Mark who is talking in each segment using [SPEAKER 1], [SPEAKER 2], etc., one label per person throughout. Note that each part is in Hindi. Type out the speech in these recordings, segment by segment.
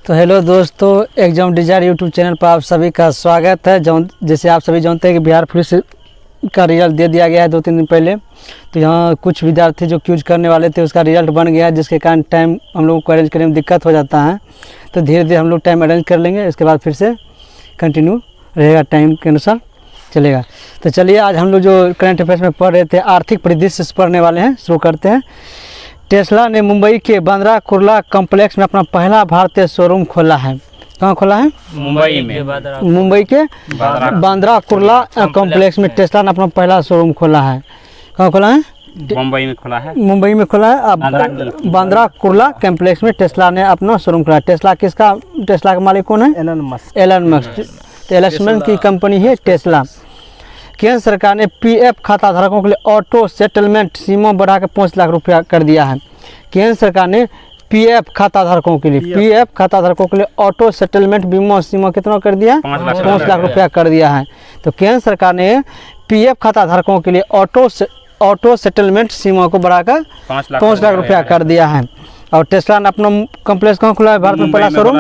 [SPEAKER 1] तो हेलो दोस्तों, एग्जाम डिजायर यूट्यूब चैनल पर आप सभी का स्वागत है। जैसे आप सभी जानते हैं कि बिहार पुलिस का रिजल्ट दे दिया गया है 2-3 दिन पहले। तो यहाँ कुछ विद्यार्थी जो क्यूज करने वाले थे उसका रिजल्ट बन गया है, जिसके कारण टाइम हम लोगों को अरेंज करने में दिक्कत हो जाता है। तो धीरे धीरे हम लोग टाइम अरेंज कर लेंगे, इसके बाद फिर से कंटिन्यू रहेगा, टाइम के अनुसार चलेगा। तो चलिए, आज हम लोग जो करंट अफेयर्स में पढ़ रहे थे आर्थिक परिदृश्य से पढ़ने वाले हैं, शुरू करते हैं। टेस्ला ने मुंबई के बांद्रा कुर्ला कॉम्प्लेक्स में अपना पहला भारतीय शोरूम खोला है। कहाँ खोला है?
[SPEAKER 2] मुंबई में।
[SPEAKER 1] मुंबई के बांद्रा कुर्ला कॉम्प्लेक्स में टेस्ला ने अपना पहला शोरूम खोला है। कहाँ खोला है?
[SPEAKER 2] मुंबई में खोला है।
[SPEAKER 1] मुंबई में खोला है। अब बांद्रा कुर्ला कॉम्प्लेक्स में टेस्ला ने अपना शोरूम खोला है। टेस्ला का मालिक कौन है? Elon Musk. तो एलन मस्क की कंपनी है टेस्ला। केंद्र सरकार ने पीएफ खाता धारकों के लिए ऑटो सेटलमेंट सीमा बढ़ाकर 5 लाख रुपया कर दिया है। केंद्र सरकार ने पीएफ खाता धारकों के लिए ऑटो सेटलमेंट बीमा सीमा कितना कर दिया? 5 लाख रुपया कर दिया है। तो केंद्र सरकार ने पीएफ खाता धारकों के लिए ऑटो सेटलमेंट सीमा को बढ़ाकर 5 लाख रुपया कर दिया है। और टेस्ला ने अपना कॉम्प्लेक्स कहाँ खुला है? भारत में पहला शोरूम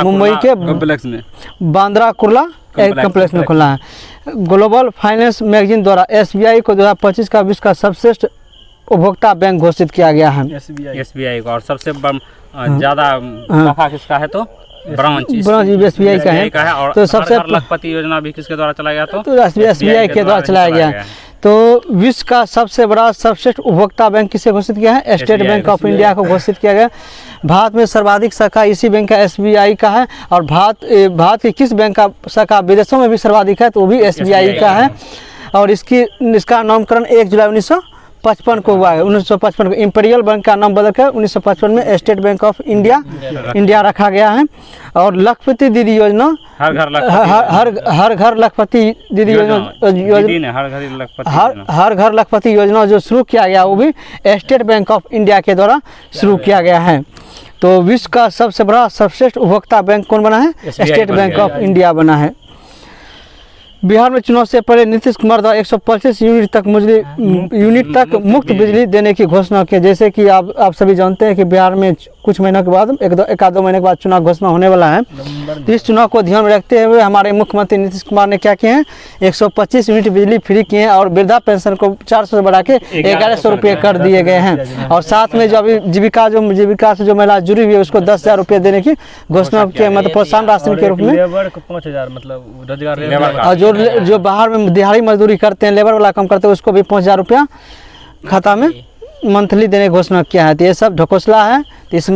[SPEAKER 1] मुंबई के कॉम्प्लेक्स में बांद्रा कुर्ला कॉम्प्लेक्स में खुला है। ग्लोबल फाइनेंस मैगजीन द्वारा एसबीआई को 2025 का विश्व का सर्वश्रेष्ठ उपभोक्ता बैंक घोषित किया गया है।
[SPEAKER 2] एसबीआई का। और सबसे ज्यादा नफा किसका है? तो ब्रांच
[SPEAKER 1] एसबीआई का है।
[SPEAKER 2] और
[SPEAKER 1] तो सबसे
[SPEAKER 2] लखपति योजना भी किसके द्वारा चलाया गया? तो
[SPEAKER 1] एसबीआई के द्वारा चलाया गया। तो विश्व का सबसे बड़ा सर्वश्रेष्ठ उपभोक्ता बैंक किसे घोषित किया है? स्टेट बैंक ऑफ इंडिया को घोषित किया गया। भारत में सर्वाधिक शाखा इसी बैंक का एसबीआई का है। और भारत के किस बैंक का शाखा विदेशों में भी सर्वाधिक है? तो वो भी एसबीआई का है। और इसका नामकरण 1 जुलाई 1955 को हुआ है। 1955 को इम्पीरियल बैंक का नाम बदलकर 1955 में स्टेट बैंक ऑफ इंडिया रखा गया है। और लखपति दीदी योजना हर घर लखपति दीदी योजना हर घर लखपति योजना जो शुरू किया गया वो भी स्टेट बैंक ऑफ इंडिया के द्वारा शुरू किया गया है। तो विश्व का सबसे बड़ा सर्वश्रेष्ठ उपभोक्ता बैंक कौन बना है? स्टेट बैंक ऑफ इंडिया बना है। बिहार में चुनाव से पहले नीतीश कुमार द्वारा 125 यूनिट तक मुफ्त बिजली देने की घोषणा की। जैसे कि आप सभी जानते हैं कि बिहार में कुछ महीनों के बाद एक आध महीने के बाद चुनाव घोषणा होने वाला है। तो इस चुनाव को ध्यान में रखते हुए हमारे मुख्यमंत्री नीतीश कुमार ने क्या किए हैं? 125 यूनिट बिजली फ्री किए हैं। और वृद्धा पेंशन को 400 से बढ़ा के 1100 रुपये कर दिए गए हैं। और साथ में जो अभी जीविका से जो महिला जुड़ी हुई है उसको 10,000 रुपये देने की घोषणा की, मतलब प्रोत्साहन राशि के रूप में।
[SPEAKER 3] 5,000 मतलब रोजगार।
[SPEAKER 1] जो बाहर में दिहाड़ी मजदूरी करते हैं, लेबर वाला काम करते हैं, उसको भी 5,000 रुपया खाता में मंथली देने की घोषणा किया है। तो ये सब ढकोसला है। तो इस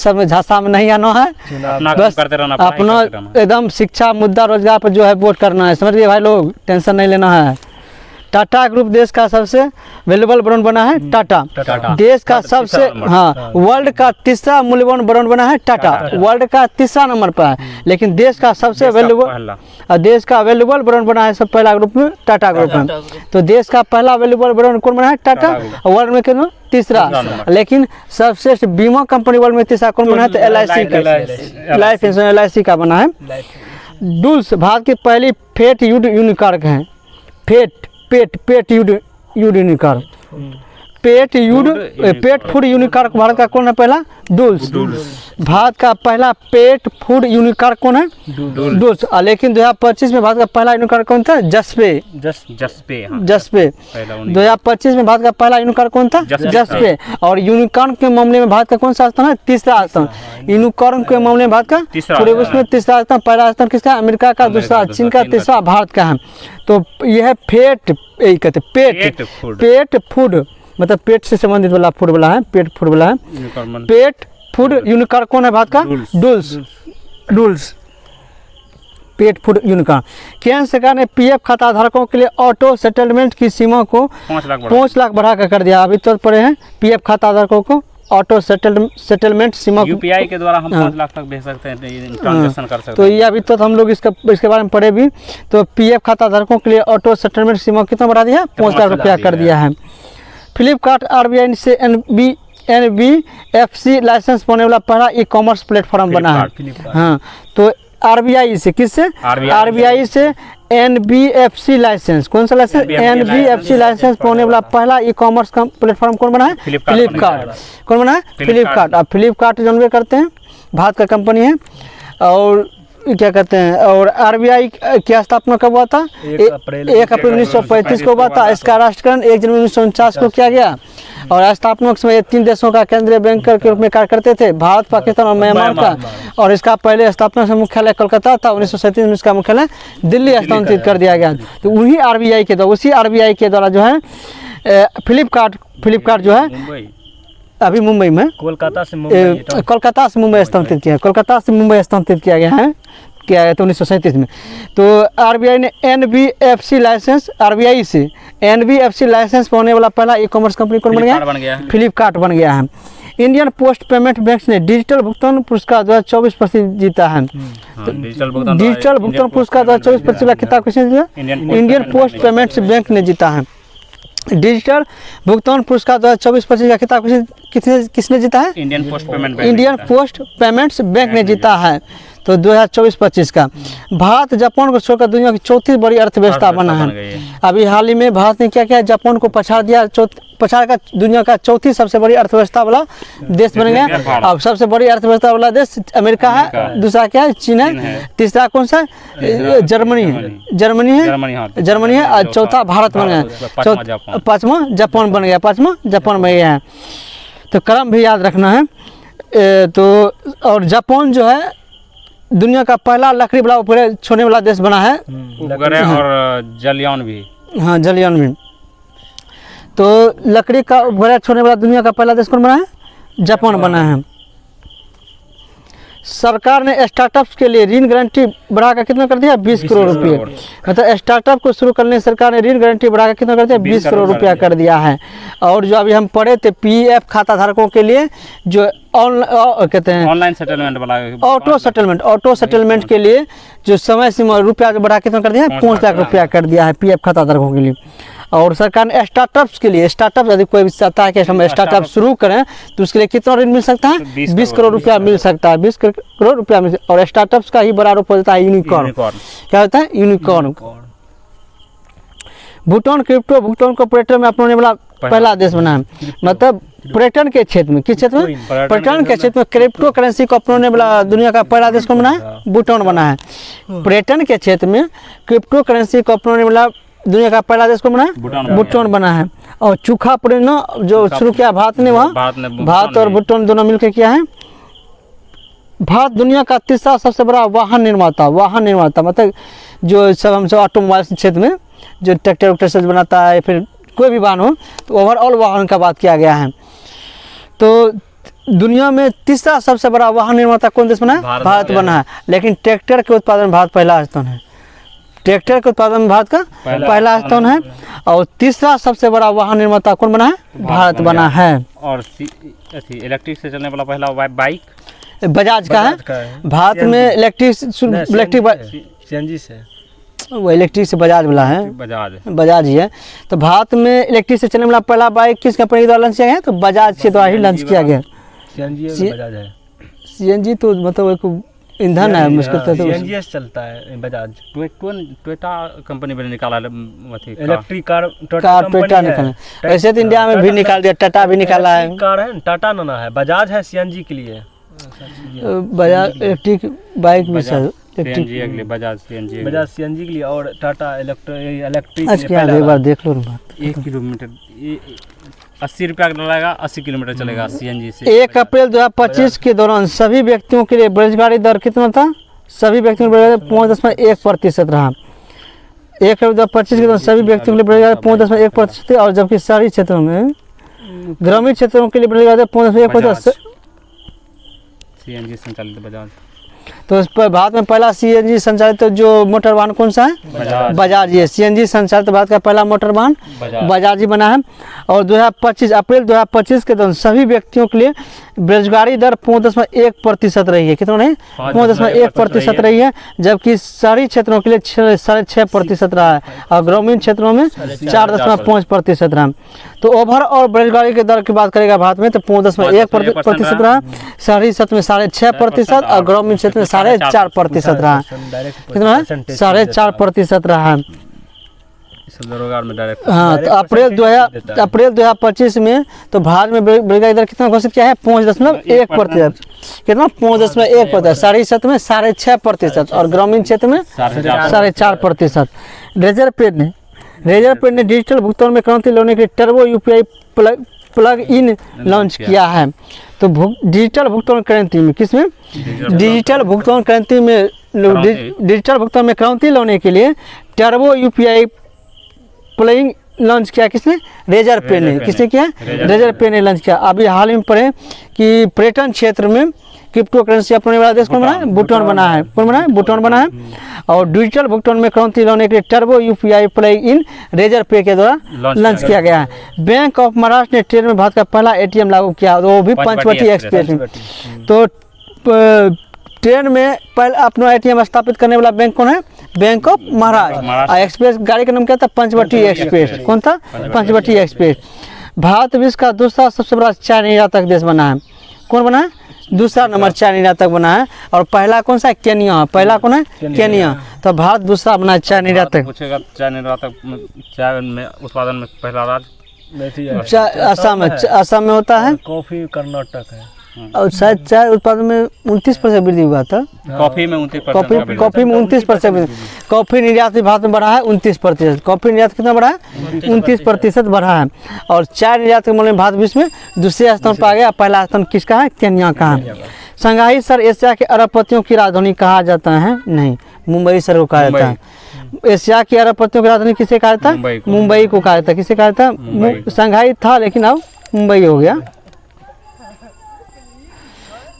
[SPEAKER 1] सब में झांसा में नहीं आना है। बस अपना एकदम शिक्षा, मुद्दा, रोजगार पर जो है वोट करना है। समझ गए भाई लोग, टेंशन नहीं लेना है। टाटा ग्रुप देश का सबसे वैल्यूएबल ब्रांड बना है टाटा। देश का सबसे वर्ल्ड का तीसरा मूल्यवान ब्रांड बना है टाटा। वर्ल्ड का तीसरा नंबर पर है, लेकिन देश का सबसे वैल्यूएबल ब्रांड बना है सब पहला ग्रुप में टाटा ग्रुप में। तो देश का पहला वैल्यूएबल ब्रांड कौन बना है? टाटा। वर्ल्ड में कितना? तीसरा। लेकिन सबसे बीमा कंपनी वर्ल्ड में तीसरा कौन बना है? तो एलआईसी का, लाइफ इंश्योरेंस एलआईसी का बना है। डूल्स भारत की पहली फेट यूनिकॉर्न है। पेट फूड यूनिकॉर्न भारत का कौन है? पहला डूल्स। भारत का पहला पेट फूड यूनिकॉर्न कौन है? डूल्स। लेकिन 2025 में भारत का पहला यूनिकॉर्न कौन था? जस्पे। 2025 में भारत का पहला यूनिकॉर्न कौन था? जस्पे। और यूनिकॉर्न के मामले में भारत का कौन सा स्थान है? तीसरा स्थान। यूनिकॉर्न के मामले में भारत का पूरे विश्व में तीसरा स्थान। पहला स्थान किसका? अमेरिका का, दूसरा चीन का, तीसरा भारत का है। तो यह पेट फूड मतलब पेट से संबंधित वाला फूड वाला है। पेट फूड यूनिकॉर्न कौन है भारत का? डूल्स। Pet food unicorn. केंद्र सरकार ने पीएफ खाता धारकों के लिए ऑटो सेटलमेंट की सीमा को 5 लाख बढ़ाकर कर दिया। अभी तो पड़े हैं पीएफ खाता धारकों को ऑटो सेटलमेंट सीमा
[SPEAKER 2] यूपीआई के द्वारा हम 5 लाख तक भेज सकते हैं, ट्रांजैक्शन कर सकते हैं।
[SPEAKER 1] तो ये अभी तो हम लोग इसके बारे में पढ़े भी। तो पीएफ खाता धारकों के लिए ऑटो सेटलमेंट सीमा कितना बढ़ा दिया? 5 लाख रुपया कर दिया है। फ्लिपकार्ट आरबीआई से एनबीएफसी लाइसेंस पाने वाला पहला ई-कॉमर्स प्लेटफॉर्म बना है। तो आरबीआई से, किससे? आरबीआई से एनबीएफसी लाइसेंस। कौन सा लाइसेंस? एनबीएफसी लाइसेंस पाने वाला पहला ई कॉमर्स का प्लेटफॉर्म कौन बना है? फ्लिपकार्ट। कौन बना है? फ्लिपकार्ट। अब फ्लिपकार्ट जानवे करते हैं, भारत का कंपनी है। और क्या कहते हैं, और आरबीआई की स्थापना कब हुआ था? 1 अप्रैल 1935 को हुआ था। इसका राष्ट्रीयकरण 1 जनवरी 1949 को किया गया। और स्थापना के समय 3 देशों का केंद्रीय बैंक के रूप में कार्य करते थे, भारत, पाकिस्तान और म्यांमार का। और इसका पहले स्थापना से मुख्यालय कोलकाता था। 1937 में इसका मुख्यालय दिल्ली स्थानांतरित कर दिया गया। तो उसी आरबीआई के द्वारा जो है फ्लिपकार्ट जो है अभी मुंबई में
[SPEAKER 3] कोलकाता से
[SPEAKER 1] मुंबई स्थानांतरित किया गया है तो 1937 में। तो आरबीआई ने एनबीएफसी लाइसेंस होने वाला पहला ई कॉमर्स कंपनी कौन बन गया? फ्लिपकार्ट बन गया है। इंडियन पोस्ट पेमेंट बैंक ने डिजिटल भुगतान पुरस्कार 2024 जीता है। डिजिटल भुगतान पुरस्कार 2024 का खिताब किसने जीता? इंडियन पोस्ट पेमेंट्स बैंक ने जीता है। डिजिटल भुगतान पुरस्कार 2024 का खिताब किसने जीता है? इंडियन पोस्ट पेमेंट्स बैंक ने जीता है। तो 2024-25 का भारत जापान को छोड़कर दुनिया की चौथी बड़ी अर्थव्यवस्था बना है। अभी हाल ही में भारत ने क्या किया? जापान को पछाड़ कर दुनिया का चौथी सबसे बड़ी अर्थव्यवस्था वाला देश बन गया। अब सबसे बड़ी अर्थव्यवस्था वाला देश अमेरिका है, दूसरा क्या है? चीन है, तीसरा कौन सा? जर्मनी है और चौथा भारत बन गया। पाँचवा जापान बन गया है। तो क्रम भी याद रखना है। तो और जापान जो है दुनिया का पहला लकड़ी बड़ा उपग्रह छोड़ने वाला देश बना है।
[SPEAKER 2] और जलयान भी।
[SPEAKER 1] हाँ, जलयान भी। तो लकड़ी का उपग्रह छोड़ने वाला दुनिया का पहला देश कौन बना है? जापान बना है। सरकार ने स्टार्टअप्स के लिए ऋण गारंटी बढ़ाकर कितना कर दिया? 20 करोड़ रुपये। मतलब स्टार्टअप को शुरू करने सरकार ने ऋण गारंटी बढ़ाकर कितना कर दिया? 20 करोड़ रुपया कर दिया है। और जो अभी हम पढ़े थे पीएफ खाता धारकों के लिए जो कहते हैं
[SPEAKER 2] ऑनलाइन सेटलमेंट वाला
[SPEAKER 1] ऑटो सेटलमेंट के लिए जो समय सीमा रुपया बढ़ा कितना कर दिया है? 5 लाख रुपया कर दिया है पीएफ खाता धारकों के लिए। और सरकार ने स्टार्टअप्स के लिए यदि कोई भी चाहता है कि हम स्टार्टअप शुरू करें तो उसके लिए कितना ऋण मिल सकता है? 20 करोड़ रुपया मिल सकता है। 20 करोड़ रुपया मिल सकता है। और स्टार्टअप्स का ही बड़ा रूप होता है यूनिकॉर्न। क्या होता है? यूनिकॉर्न। भूटान क्रिप्टो भुगतान को पर्यटन में अपनाने वाला पहला देश बना है। मतलब पर्यटन के क्षेत्र में, किस क्षेत्र में? पर्यटन के क्षेत्र में क्रिप्टो करेंसी को अपनाने वाला दुनिया का पहला देश कौन बना है? भूटान बना है। पर्यटन के क्षेत्र में क्रिप्टो करेंसी को अपनाने वाला दुनिया का पहला देश कौन बना है? भूटान बना है। और चूखा परियोजना जो शुरू किया भारत ने, वहाँ भारत और भूटान दोनों मिलकर किया है। भारत दुनिया का तीसरा सबसे बड़ा वाहन निर्माता मतलब जो सब हम सब ऑटोमोबाइल क्षेत्र में जो ट्रैक्टर वैक्टर से बनाता है, फिर कोई भी वाहन हो तो ओवरऑल वाहन का बात किया गया है। तो दुनिया में तीसरा सबसे बड़ा वाहन निर्माता कौन देश बना है? भारत बना है। लेकिन ट्रैक्टर के उत्पादन भारत पहला स्थान है। ट्रैक्टर के उत्पादन में भारत का पहला स्थान है। और तीसरा सबसे बड़ा वाहन निर्माता कौन बना है? भारत बना है।
[SPEAKER 2] और इलेक्ट्रिक से चलने वाला पहला बाइक
[SPEAKER 1] बजाज का है। भारत में इलेक्ट्रिक
[SPEAKER 3] सीएनजी से,
[SPEAKER 1] वो इलेक्ट्रिक से बजाज वाला है, बजाज ही है। तो भारत में इलेक्ट्रिक से चलने वाला पहला बाइक किस कंपनी के द्वारा लॉन्च किया गया? तो बजाज के द्वारा ही लॉन्च किया गया। सीएनजी तो मतलब एक ईंधन है, मुश्किल तो
[SPEAKER 3] सीएनजी चलता है। बजाज
[SPEAKER 2] टोयोटा कंपनी ने निकाला
[SPEAKER 3] इलेक्ट्रिक कार
[SPEAKER 1] टोयोटा निकाला। ऐसे तो इंडिया में भी निकाल दिया, टाटा भी निकाला है।
[SPEAKER 3] कार है, टाटा ना है, बजाज है सीएनजी के लिए।
[SPEAKER 1] बजाज इलेक्ट्रिक बाइक भी सर,
[SPEAKER 2] बजाज
[SPEAKER 3] सीएनजी के लिए और टाटा इलेक्ट्रिक।
[SPEAKER 1] एक बार देख लो ना,
[SPEAKER 2] 1 किलोमीटर 80 रुपया का लगेगा, 80 किलोमीटर चलेगा सीएनजी से।
[SPEAKER 1] 1 अप्रैल 2025 के दौरान सभी व्यक्तियों के लिए बेरोजगारी दर कितना था? सभी व्यक्तियों के लिए 5.1% रहा। 1 अप्रैल 2025 के दौरान सभी व्यक्तियों के लिए बेरोजगारी 5.1%, और जबकि शहरी क्षेत्रों में, ग्रामीण क्षेत्रों के लिए बेरोजगारी 5.1%।
[SPEAKER 2] सीएनजी संचालित बजाज।
[SPEAKER 1] तो इस पर भारत में पहला सीएनजी संचालित जो मोटर वाहन कौन सा है? बजाज। ये सीएनजी संचालित भारत का पहला मोटर वाहन बजाज ही बना है। और 2025 अप्रैल 2025 के दौरान सभी व्यक्तियों के लिए बेरोजगारी दर 5.1% रही है। कितना रही? 5.1% रही है। जबकि शहरी क्षेत्रों के लिए 6.5% रहा है और ग्रामीण क्षेत्रों में 4.5% रहा। तो ओवरऑल बेरोजगारी की दर की बात करेगा भारत में तो 5.1% रहा, शहरी क्षेत्र में 6.5% और ग्रामीण क्षेत्र में 4.5% रहा। कितना है? 4.5% रहा।
[SPEAKER 2] सब दरोगार में डायरेक्ट।
[SPEAKER 1] हाँ, तो अप्रैल 2025 में तो भारत में बेरोजगारी दर कितना घोषित किया है? 5.1%। कितना? 5.1%। शहरी क्षेत्र में 6.5% और ग्रामीण क्षेत्र में 4.5%। रिजर्व बैंक ने डिजिटल भुगतान में क्रांति लाने के लिए turbo UPI plug in launch किया है। तो डिजिटल भुगतान क्रांति में किसमें? डिजिटल भुगतान क्रांति में डिजिटल भुगतान में क्रांति लाने के लिए टर्बो यूपीआई प्लग लॉन्च किया। किसने? रिजर्व बैंक ने। किसने किया? रिजर्व बैंक ने लॉन्च किया। अभी हाल ही में पढ़े कि पर्यटन क्षेत्र में क्रिप्टो करेंसी अपनाने वाला देश कौन बना है? भूटान बना है। कौन बना है? भूटान बना है। और डिजिटल भुगतान में क्रांति लाने के लिए turbo UPI plug in reserve bank के द्वारा लॉन्च किया गया है। बैंक ऑफ महाराष्ट्र ने ट्रेन में भारत का पहला एटीएम लागू किया, वो भी पंचवटी एक्सप्रेस में। तो ट्रेन में पहले अपना एटीएम स्थापित करने वाला बैंक कौन है? Bank of Maharashtra. एक्सप्रेस गाड़ी का नाम क्या था? पंचवटी एक्सप्रेस। कौन था? पंचवटी एक्सप्रेस। भारत विश्व का दूसरा सबसे बड़ा चाय निर्यातक देश बना है। कौन बना है? दूसरा नंबर चाय निर्यातक बना है। और पहला कौन सा है? केनिया। पहला कौन है? केनिया। तो भारत दूसरा बना है चाय निर्यातक।
[SPEAKER 2] पूछेगा चाय निर्यातक, चाय में उत्पादन में पहला राज्य
[SPEAKER 1] असम में होता है।
[SPEAKER 3] कॉफी कर्नाटक है।
[SPEAKER 1] और शायद चाय उत्पादन में 29% वृद्धि हुआ था।
[SPEAKER 2] कॉफी में 29%।
[SPEAKER 1] कॉफी में 29%। कॉफी निर्यात भी भारत में बढ़ा है 29%। कॉफी निर्यात कितना बढ़ा है? 29% बढ़ा है। और चाय निर्यात के मामले में भारत विश्व में दूसरे स्थान पर आ गया। पहला स्थान किसका है? केन्या का है। शंघाई शहर एशिया के अरबपतियों की राजधानी कहा जाता है? नहीं, मुंबई शहर को कहा जाता है। एशिया की अरबपतियों की राजधानी किसे कहा जाता है? मुंबई को कहा जाता है। किसे कहा जाता है? शंघाई था लेकिन अब मुंबई हो गया।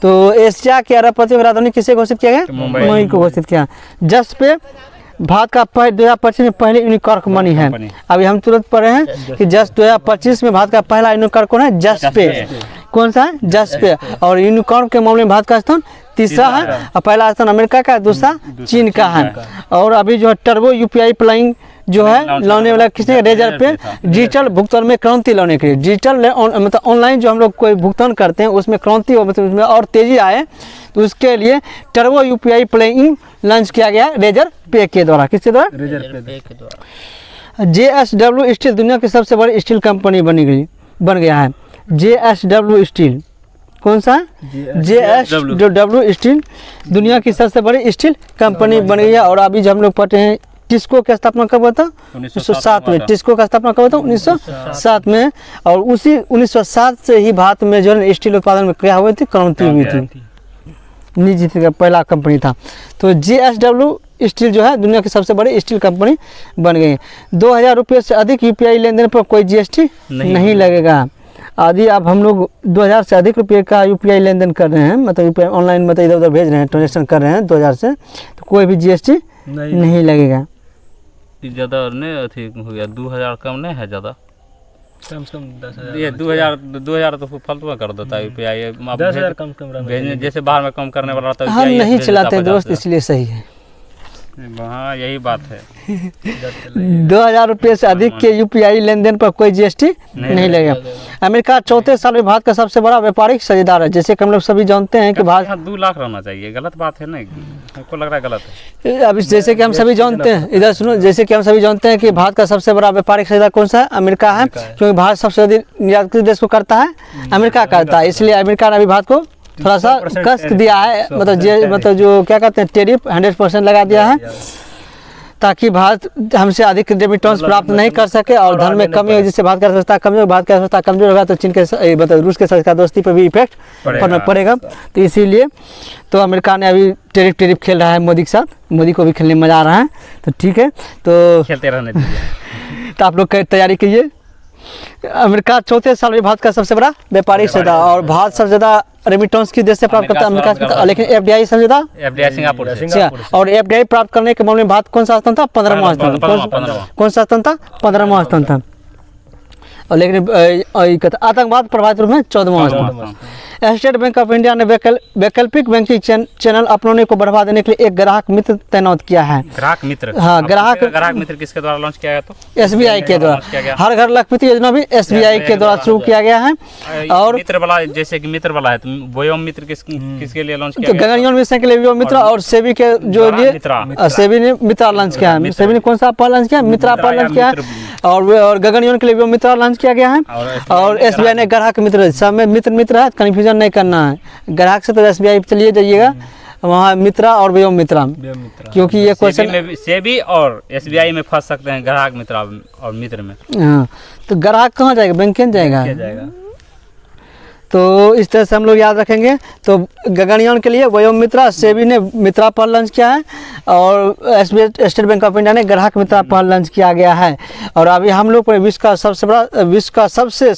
[SPEAKER 1] तो एशिया के अरबपतियों की राजधानी किसे घोषित किया गया? मुंबई को घोषित किया। जस्ट पे भारत का 2025 में पहले यूनिकॉर्न मनी है। अभी हम तुरंत पढ़ रहे हैं कि जस्ट 2025 में भारत का पहला यूनिकॉर्न कौन है? जस्ट पे। कौन सा है? जस्ट पे। और यूनिकॉर्न के मामले में भारत का स्थान तीसरा है। और पहला स्थान अमेरिका का, दूसरा चीन का है। और अभी जो है टर्बो यूपीआई प्लग जो है लाने वाला किसने? Reserve bank. डिजिटल भुगतान में क्रांति लाने के लिए डिजिटल मतलब ऑनलाइन जो हम लोग कोई भुगतान करते हैं उसमें क्रांति हो, मतलब उसमें और तेजी आए, तो उसके लिए turbo UPI plug in launch किया गया रिजर्व बैंक के द्वारा। किसके द्वारा?
[SPEAKER 3] रिजर्व बैंक के द्वारा।
[SPEAKER 1] JSW स्टील दुनिया की सबसे बड़ी स्टील कंपनी बन गया है। JSW स्टील कौन सा है? JSW स्टील दुनिया की सबसे बड़ी स्टील कंपनी बन गई है। और अभी जो हम लोग पढ़ते हैं टिस्को की स्थापना कब हुआ था? 1907 में। टिस्को का स्थापना कब हुआ था? 1907 में। और उसी 1907 से ही भारत में जो है स्टील उत्पादन में क्या हुई थी? क्रांति हुई थी। निजी का पहला कंपनी था। तो JSW स्टील जो है दुनिया की सबसे बड़ी स्टील कंपनी बन गई। 2000 रुपये से अधिक यूपीआई लेन देन पर कोई GST नहीं लगेगा। आदि अब हम लोग 2000 से अधिक रुपये का यूपीआई लेन देन कर रहे हैं, मतलब यूपीआई ऑनलाइन मतलब इधर उधर भेज रहे हैं, ट्रांजेक्शन कर रहे हैं 2000 से, तो कोई भी GST नहीं लगेगा।
[SPEAKER 2] ज़्यादा नहीं अथी हो गया, 2000 कम नहीं है ज़्यादा,
[SPEAKER 3] कम से कम 10,000।
[SPEAKER 2] ये 2000 तो फालतू कर देता है यूपीआई।
[SPEAKER 3] 10,000 कम
[SPEAKER 2] भेजने जैसे बाहर में कम करने वाला रहता है।
[SPEAKER 1] हम नहीं चलाते दोस्त, इसलिए सही है।
[SPEAKER 2] हाँ यही बात है।
[SPEAKER 1] 2000 रुपये से अधिक के यूपीआई लेन देन पर कोई GST नहीं लगेगा। अमेरिका 34 साल में भारत का सबसे बड़ा व्यापारिक साझेदार है। जैसे कि हम लोग सभी जानते हैं कि भारत
[SPEAKER 2] 2 लाख रहना चाहिए। गलत बात है ना, हमको लग रहा है गलत है।
[SPEAKER 1] अभी जैसे कि हम सभी जानते हैं, इधर सुनो, जैसे कि हम सभी जानते हैं कि भारत का सबसे बड़ा व्यापारिक साझेदार कौन सा है? अमेरिका है। क्योंकि भारत सबसे अधिक निर्यात किस देश को करता है? अमेरिका करता है। इसलिए अमेरिका ने अभी भारत को थोड़ा सा कष्ट दिया है, मतलब जो क्या कहते हैं टेरिफ 100% लगा दिया है, ताकि भारत हमसे अधिक रिटर्न्स प्राप्त नहीं कर सके और धन में कमी हो, जिससे भारत का अर्थव्यवस्था कमजोर, भारत का अर्थव्यवस्था कमजोर होगा तो चीन के मतलब रूस के साथ का दोस्ती पर भी इफेक्ट पड़ेगा। तो इसीलिए तो अमेरिका ने अभी टेरिफ खेल रहा है मोदी के साथ, मोदी को भी खेलने में मजा आ रहा है। तो ठीक है, तो
[SPEAKER 2] खेलते रहने दीजिए।
[SPEAKER 1] तो आप लोग तैयारी कीजिए। अमेरिका 34 साल में भारत का सबसे बड़ा व्यापारिक साझेदार, और भारत सबसे ज्यादा रेमिटेंस की देश से प्राप्त करता है अमेरिका, लेकिन FDI सबसे ज्यादा
[SPEAKER 2] FDI सिंगापुर से।
[SPEAKER 1] और FDI प्राप्त करने के मामले में भारत कौन सा स्थान था? 15वां स्थान। कौन सा स्थान था? 15वां स्थान था। और लेकिन आतंकवाद प्रभावित रूप में 14वां स्थान। स्टेट बैंक ऑफ इंडिया ने वैकल्पिक बैंकिंग चैनल अपनाने को बढ़ावा देने के लिए एक ग्राहक मित्र तैनात किया है।
[SPEAKER 2] ग्राहक मित्र,
[SPEAKER 1] हाँ,
[SPEAKER 2] अब
[SPEAKER 1] ग्राहक
[SPEAKER 2] मित्र किसके द्वारा लॉन्च किया गया? तो
[SPEAKER 1] SBI के द्वारा।
[SPEAKER 2] किया गया।
[SPEAKER 1] हर घर लखपति योजना भी SBI के द्वारा शुरू किया गया है। और
[SPEAKER 2] मित्र वाला, जैसे कि मित्र वाला है तो वयोम मित्र किसके लिए लॉन्च किया
[SPEAKER 1] तो
[SPEAKER 2] गया?
[SPEAKER 1] गगनयान मिशन के लिए वो मित्र और सेबी के जो लिए सेबी ने मित्रा लॉन्च किया है। सेबी ने कौन सा ऐप लॉन्च किया? मित्रा ऐप लॉन्च किया है। और गगनयान के लिए वो मित्रा लॉन्च किया गया है। और SBI ने ग्राहक मित्र, सब में मित्र है, कन्फ्यूजन नहीं करना है। ग्राहक से तो SBI चलिए जाइएगा, वहाँ मित्रा और व्योम मित्रा, क्योंकि ये क्वेश्चन
[SPEAKER 2] सेबी और SBI में फंस सकते हैं, ग्राहक मित्र और मित्र में।
[SPEAKER 1] हाँ, तो ग्राहक कहाँ जाएगा? बैंक में जाएगा। तो इस तरह से हम लोग याद रखेंगे। तो गगनयान के लिए व्योम मित्रा, सेबी ने मित्रा पर लॉन्च किया है और SBI state bank of India ने ग्राहक मित्रा पर लॉन्च किया गया है। और अभी हम लोग विश्व का सबसे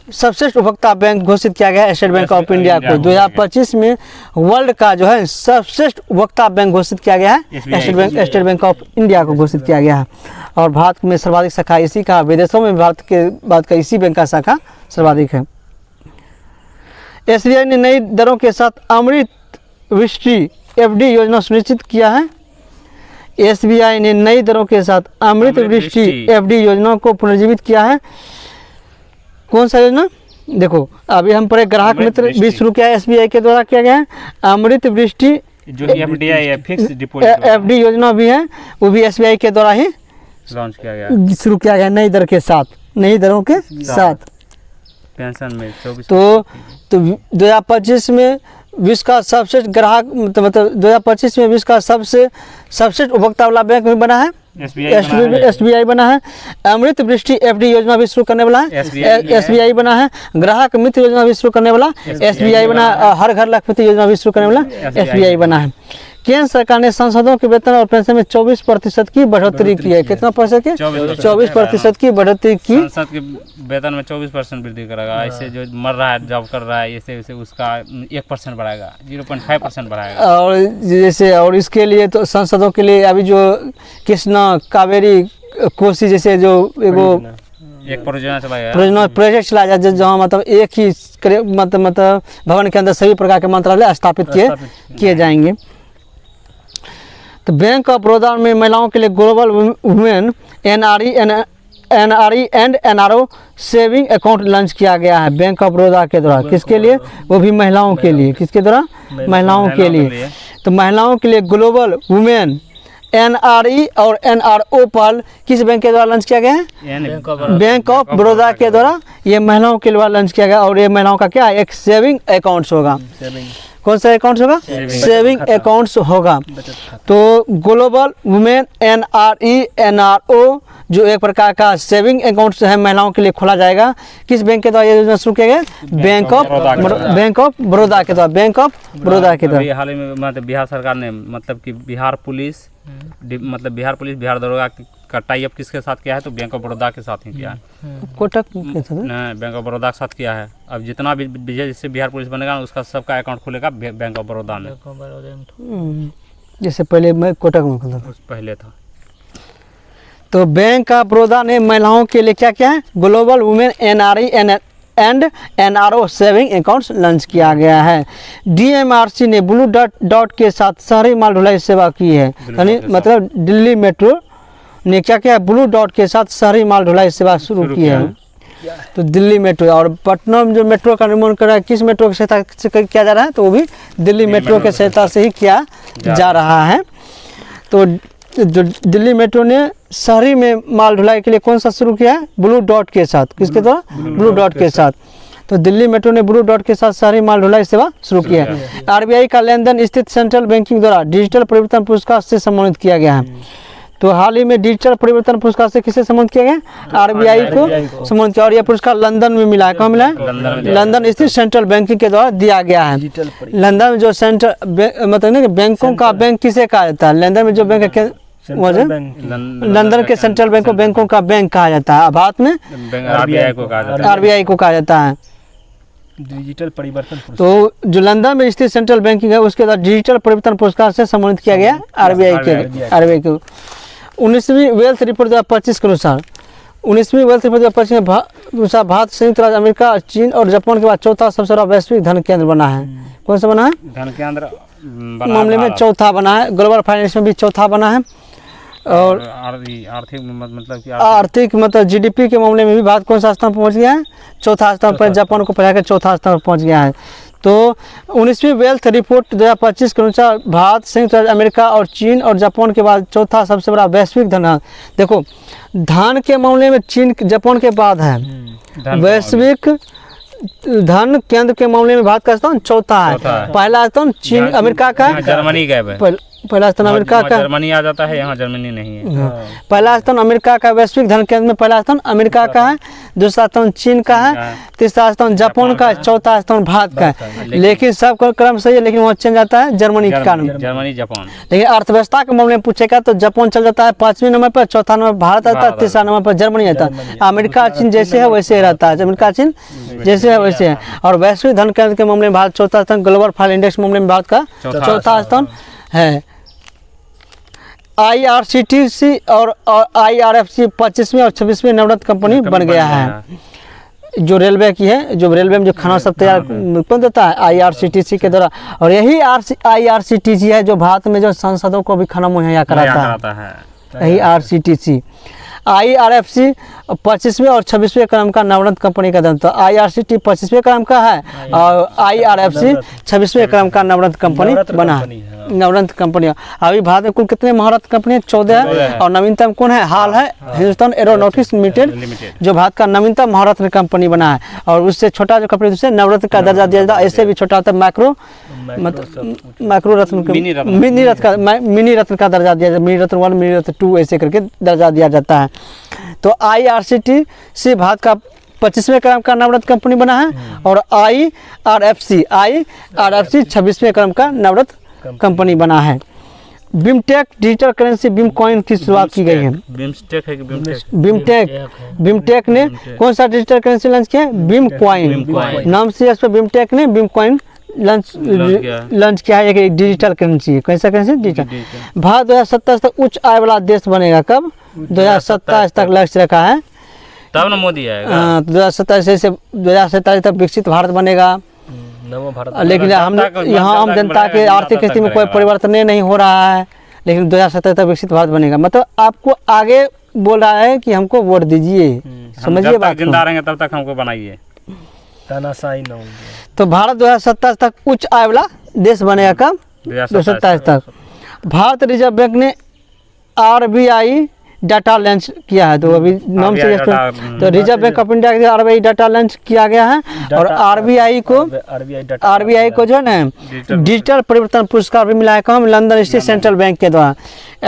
[SPEAKER 1] सर्वश्रेष्ठ उपभोक्ता बैंक घोषित किया गया है स्टेट बैंक ऑफ इंडिया को। 2025 में वर्ल्ड का जो है सर्वश्रेष्ठ उपभोक्ता बैंक घोषित किया गया है स्टेट बैंक ऑफ इंडिया को घोषित किया गया है। और भारत में सर्वाधिक शाखा इसी का, विदेशों में भारत का इसी बैंक का शाखा सर्वाधिक है। SBI ने नई दरों के साथ अमृत वृष्टि FD योजना सुनिश्चित किया है। SBI ने नई दरों के साथ अमृत वृष्टि FD योजना को पुनर्जीवित किया है। कौन सा योजना? देखो, अभी हम पर ग्राहक मित्र भी शुरू किया है, SBI के द्वारा किया गया है। अमृत वृष्टि
[SPEAKER 2] जो FDI है, फिक्स डिपॉजिट
[SPEAKER 1] FD योजना भी है, वो भी SBI के द्वारा ही
[SPEAKER 2] लॉन्च किया गया,
[SPEAKER 1] शुरू किया गया नई दर के साथ, नई दरों के साथ।
[SPEAKER 2] पेंशन में 24।
[SPEAKER 1] तो 2025 में विश्व का सबसे ग्राहक मतलब 2025 में विश्व का सबसे सर्वश्रेष्ठ उपभोक्ता वाला बैंक भी बना है, SBI बना है। अमृत वृष्टि FD योजना भी शुरू करने वाला है, SBI बना है। ग्राहक मित्र योजना भी शुरू करने वाला SBI बना है। हर घर लखपति योजना भी शुरू करने वाला SBI बना है। केंद्र सरकार ने सांसदों के वेतन और पेंशन में 24% की बढ़ोतरी की है। कितना प्रतिशत की? 24% की बढ़ोतरी की।
[SPEAKER 2] सांसद के वेतन में 24% वृद्धि करेगा। ऐसे जो मर रहा है, जॉब कर रहा है, ऐसे उसका 1% बढ़ाएगा, 0.5% बढ़ाएगा।
[SPEAKER 1] और जैसे और इसके लिए तो सांसदों के लिए अभी जो कृष्णा कावेरी कोसी जैसे जो
[SPEAKER 2] एक परियोजना चला गया,
[SPEAKER 1] प्रोजेक्ट चला जाए, जहाँ मतलब एक ही मतलब भवन के अंदर सभी प्रकार के मंत्रालय स्थापित किए जाएंगे। तो बैंक ऑफ बड़ौदा में महिलाओं के लिए global women NRE and NRO saving account launch किया गया है बैंक ऑफ बड़ौदा के द्वारा। किसके लिए? वो भी महिलाओं के लिए। किसके द्वारा? महिलाओं के लिए। तो महिलाओं के लिए ग्लोबल वुमेन NRE और NRO पर किस बैंक के द्वारा लॉन्च किया गया है? बैंक ऑफ बड़ौदा के द्वारा ये महिलाओं के लिए लॉन्च किया गया। और ये महिलाओं का क्या? एक सेविंग अकाउंट्स होगा। कौन सा अकाउंट्स होगा? सेविंग अकाउंट्स होगा। तो ग्लोबल वुमेन NRE NRO जो एक प्रकार का सेविंग अकाउंट्स है महिलाओं के लिए खोला जाएगा। किस बैंक के द्वारा ये योजना शुरू किया गया? बैंक ऑफ बड़ौदा के द्वारा। बैंक ऑफ बड़ौदा के द्वारा
[SPEAKER 2] हाल ही में मतलब बिहार सरकार ने मतलब कि बिहार पुलिस बिहार दरोगा का टाई अप किसके साथ किया है? तो बैंक ऑफ बड़ौदा के साथ ही किया है।
[SPEAKER 1] कोटक
[SPEAKER 2] बैंक ऑफ बड़ौदा के साथ किया है। अब जितना भी जिससे बिहार पुलिस बनेगा उसका सबका अकाउंट खुलेगा बैंक ऑफ बड़ौदा में।
[SPEAKER 1] जैसे पहले मैं कोटक में खुला था,
[SPEAKER 2] पहले था।
[SPEAKER 1] तो बैंक ऑफ बड़ौदा ने महिलाओं के लिए क्या किया है? Global women NRE and NRO saving accounts launch किया गया है। DMRC ने ब्लू डॉट के साथ शहरी माल ढुलाई सेवा की है। यानी मतलब दिल्ली मेट्रो ने क्या किया? ब्लू डॉट के साथ शहरी माल ढुलाई सेवा शुरू की है। तो दिल्ली मेट्रो और पटना में जो मेट्रो का निर्माण कर रहा है, किस मेट्रो की सहायता से किया जा रहा है? तो वो भी दिल्ली मेट्रो के सहायता से ही किया जा रहा है। तो जो दिल्ली मेट्रो ने शहरी में माल ढुलाई के लिए कौन सा शुरू किया है? ब्लू डॉट के साथ। किसके द्वारा? ब्लू डॉट के साथ। तो दिल्ली मेट्रो ने ब्लू डॉट के साथ शहरी माल ढुलाई सेवा शुरू किया है। RBI का लंदन स्थित सेंट्रल बैंकिंग द्वारा डिजिटल परिवर्तन पुरस्कार से सम्मानित किया गया है। तो हाल ही में डिजिटल परिवर्तन पुरस्कार से किसे सम्मानित किया गया? RBI को सम्मानित किया। और यह पुरस्कार लंदन में मिला है। कहाँ मिला है? लंदन स्थित सेंट्रल बैंकिंग के द्वारा दिया गया है। लंदन में जो सेंट्रल मतलब बैंकों का बैंक किसे कहा जाता है? लंदन में जो बैंक है लंदन के सेंट्रल बैंक को बैंकों का बैंक कहा जाता है। भारत में RBI को कहा जाता है।
[SPEAKER 3] डिजिटल परिवर्तन।
[SPEAKER 1] तो जो लंदन में स्थित सेंट्रल बैंकिंग है उसके द्वारा डिजिटल परिवर्तन पुरस्कार से सम्मानित किया गया RBI को। 19वीं वेल्थ रिपोर्ट 2025 के अनुसार 19वीं वेल्थ रिपोर्ट पश्चिम भारत, संयुक्त राज्य अमेरिका, चीन और जापान के बाद चौथा सबसे बड़ा वैश्विक धन केंद्र बना है। कौन सा बना है?
[SPEAKER 2] धन के अंदर
[SPEAKER 1] मामले में चौथा बना है। ग्लोबल फाइनेंस में भी चौथा बना है। और
[SPEAKER 2] आर्थिक मतलब कि
[SPEAKER 1] आर्थिक मतलब जीडीपी के मामले में भी भारत कौन सा स्थान पर पहुंच गया है? चौथा स्थान पर। जापान को पछाकर चौथा स्थान पर पहुंच गया है। तो 19वीं वेल्थ रिपोर्ट 2025 के अनुसार भारत, संयुक्त राज्य अमेरिका और चीन और जापान के बाद चौथा सबसे बड़ा वैश्विक धन है। देखो धन के मामले में चीन जापान के बाद है। वैश्विक धन केंद्र के मामले में भारत का स्थान चौथा है। पहला स्थान चीन अमेरिका का है,
[SPEAKER 2] जर्मनी का
[SPEAKER 1] पहला स्थान अमेरिका का,
[SPEAKER 2] जर्मनी आ जाता है, यहाँ जर्मनी नहीं है।
[SPEAKER 1] पहला स्थान अमेरिका का वैश्विक धन केंद्र में पहला स्थान अमेरिका का है, दूसरा स्थान चीन का है, तीसरा स्थान जापान का है, चौथा स्थान भारत का है। लेकिन सब क्रम सही है, लेकिन वहाँ चेंज आता है जर्मनी के कारण।
[SPEAKER 2] Germany Japan.
[SPEAKER 1] लेकिन अर्थव्यवस्था के मामले में पूछेगा तो जापान चल जाता है 5वें नंबर पर, चौथा नंबर भारत आता है, तीसरा नंबर पर जर्मनी आता है। अमेरिका चीन जैसे है वैसे ही रहता है, अमेरिका चीन जैसे है वैसे है। और वैश्विक धन केंद्र के मामले में भारत चौथा स्थान, ग्लोबल फाइनेंस इंडेक्स मामले में भारत का चौथा स्थान है। IRCTC और IRFC 25वीं और 26वीं नवरत्न कंपनी बन गया है। जो रेलवे की है, जो रेलवे में जो खाना सब तैयार कौन देता है? IRCTC के द्वारा। और यही IRCTC है जो भारत में जो सांसदों को भी खाना मुहैया कराता है। यही RCTC। IRFC 25वें और 26वें क्रम का नवरत्न कंपनी का धन। तो IRCTC 25वें क्रम का है और IRFC 26वें क्रम का नवरत्न कंपनी बना है। नवरत्न कंपनी। अभी भारत में कुल कितने महारत्न कंपनी? 14 है। और नवीनतम कौन है? हाल है हिंदुस्तान एरोनॉटिक्स लिमिटेड, जो भारत का नवीनतम महारत्न कंपनी बना है। और उससे छोटा जो कंपनी उसे नवरत्न का दर्जा दिया जाता है। ऐसे भी छोटा होता है माइक्रो रत्न, मिनी रत्न का दर्जा दिया जाता है। मिनी रत्न 1, मिनी रत्न 2 ऐसे करके दर्जा दिया जाता है। तो IRCTC भारत का 25वें क्रम का नवरत्न कंपनी बना है। और IRFC 26वें क्रम का नवरत्न कंपनी बना है। बिमटेक डिजिटल करेंसी बिम कॉइन की शुरुआत की गई है। बिमटेक ने कौन सा डिजिटल करेंसी लॉन्च किया? बिम कॉइन नाम से इस पर बिमटेक ने बिम कॉइन लॉन्च किया है। एक डिजिटल करेंसी। कैसा करेंसी? डिजिटल। भारत 2027 तक उच्च आय वाला देश बनेगा। कब? 2027 तक लक्ष्य रखा है,
[SPEAKER 2] तब ना मोदी आएगा।
[SPEAKER 1] 2027 से 2047 तक विकसित भारत बनेगा। लेकिन यहाँ आम जनता के आर्थिक स्थिति में कोई परिवर्तन नहीं हो रहा है, लेकिन 2070 तक विकसित भारत बनेगा। मतलब आपको आगे बोल रहा है कि हमको वोट दीजिए। समझिए बात।
[SPEAKER 2] जिंदा रहेंगे तब तक हमको बनाइए।
[SPEAKER 1] तो भारत 2027 तक उच्च आय वाला देश बनेगा। कब? 2027 तक। भारत रिजर्व बैंक ने RBI डाटा लॉन्च किया है। तो अभी नाम से तो रिजर्व बैंक ऑफ इंडिया के RBI डाटा लॉन्च किया गया है। और RBI को जो है ना डिजिटल परिवर्तन पुरस्कार भी मिला है। कहाँ? लंदन स्थित सेंट्रल बैंक के द्वारा।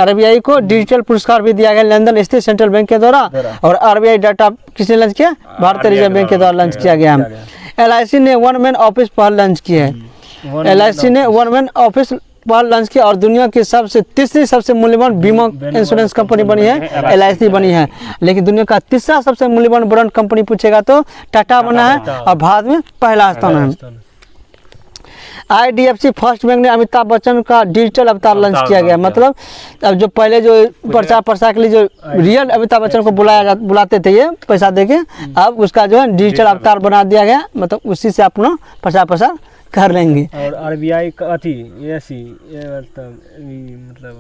[SPEAKER 1] RBI को डिजिटल पुरस्कार भी दिया गया लंदन स्थित सेंट्रल बैंक के द्वारा। और RBI डाटा किसने लॉन्च किया? भारतीय रिजर्व बैंक के द्वारा लॉन्च किया गया है। LIC ने 1 मैन ऑफिस पहल लॉन्च की है। LIC ने 1 मैन ऑफिस पहल लॉन्च की और दुनिया की तीसरी सबसे मूल्यवान बीमा इंश्योरेंस कंपनी बनी है, LIC बनी है। लेकिन दुनिया का तीसरा सबसे मूल्यवान ब्रांड कंपनी पूछेगा तो टाटा बना है और भारत में पहला स्थान है। IDFC फर्स्ट बैंक ने अमिताभ बच्चन का डिजिटल अवतार लॉन्च किया गया। मतलब अब जो पहले जो प्रचार प्रसार के लिए जो रियल अमिताभ बच्चन को बुलाते थे ये पैसा देके, अब उसका जो है डिजिटल अवतार बना दिया गया। मतलब उसी से अपना प्रचार प्रसार कर लेंगे।
[SPEAKER 3] और RBI का मतलब